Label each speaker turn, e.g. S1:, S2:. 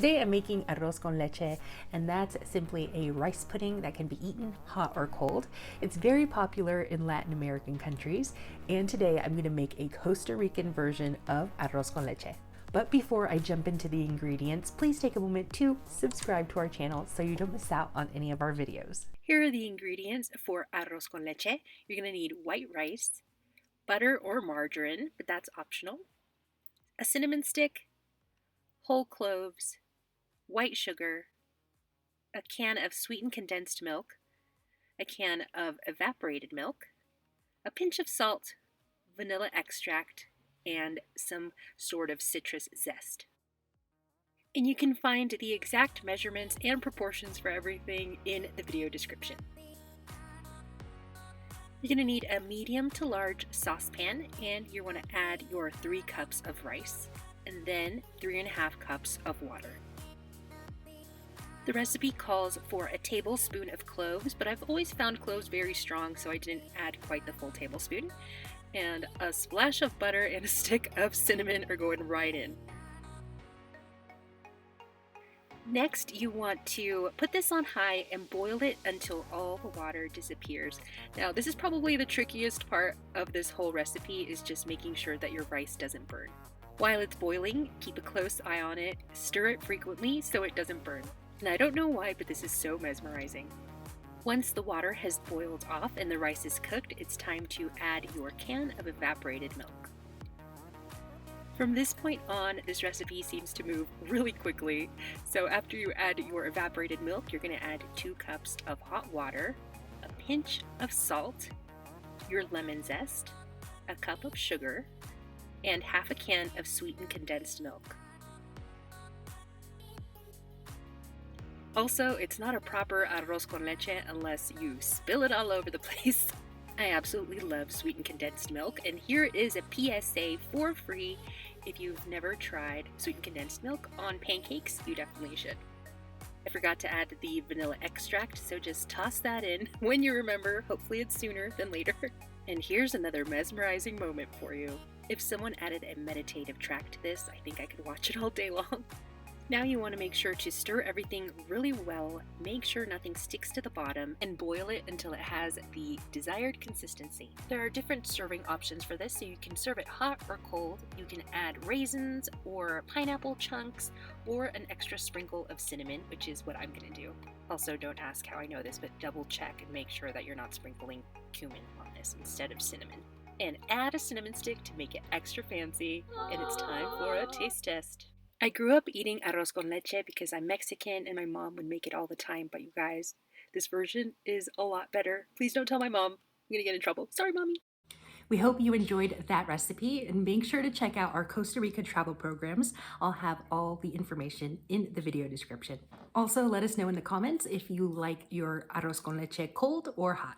S1: Today I'm making arroz con leche, and that's simply a rice pudding that can be eaten hot or cold. It's very popular in Latin American countries, and today I'm going to make a Costa Rican version of arroz con leche. But before I jump into the ingredients, please take a moment to subscribe to our channel so you don't miss out on any of our videos. Here are the ingredients for arroz con leche. You're going to need white rice, butter or margarine, but that's optional, a cinnamon stick, whole cloves, white sugar, a can of sweetened condensed milk, a can of evaporated milk, a pinch of salt, vanilla extract, and some sort of citrus zest. And you can find the exact measurements and proportions for everything in the video description. You're going to need a medium to large saucepan, and you want to add your 3 cups of rice and then 3.5 cups of water. The recipe calls for a tablespoon of cloves, but I've always found cloves very strong, so I didn't add quite the full tablespoon. And a splash of butter and a stick of cinnamon are going right in. Next, you want to put this on high and boil it until all the water disappears. Now, this is probably the trickiest part of this whole recipe, is just making sure that your rice doesn't burn. While it's boiling, keep a close eye on it, stir it frequently so it doesn't burn. And I don't know why, but this is so mesmerizing. Once the water has boiled off and the rice is cooked, it's time to add your can of evaporated milk. From this point on, this recipe seems to move really quickly. So after you add your evaporated milk, you're going to add 2 cups of hot water, a pinch of salt, your lemon zest, a cup of sugar, and half a can of sweetened condensed milk. Also, it's not a proper arroz con leche unless you spill it all over the place. I absolutely love sweetened condensed milk, and here is a PSA for free. If you've never tried sweetened condensed milk on pancakes, you definitely should. I forgot to add the vanilla extract, so just toss that in when you remember. Hopefully it's sooner than later. And here's another mesmerizing moment for you. If someone added a meditative track to this, I think I could watch it all day long. Now you want to make sure to stir everything really well, make sure nothing sticks to the bottom, and boil it until it has the desired consistency. There are different serving options for this, so you can serve it hot or cold. You can add raisins or pineapple chunks or an extra sprinkle of cinnamon, which is what I'm going to do. Also, don't ask how I know this, but double check and make sure that you're not sprinkling cumin on this instead of cinnamon. And add a cinnamon stick to make it extra fancy, and it's time for a taste test. I grew up eating arroz con leche because I'm Mexican and my mom would make it all the time, but you guys, this version is a lot better. Please don't tell my mom. I'm gonna get in trouble. Sorry, mommy. We hope you enjoyed that recipe, and make sure to check out our Costa Rica travel programs. I'll have all the information in the video description. Also, let us know in the comments if you like your arroz con leche cold or hot.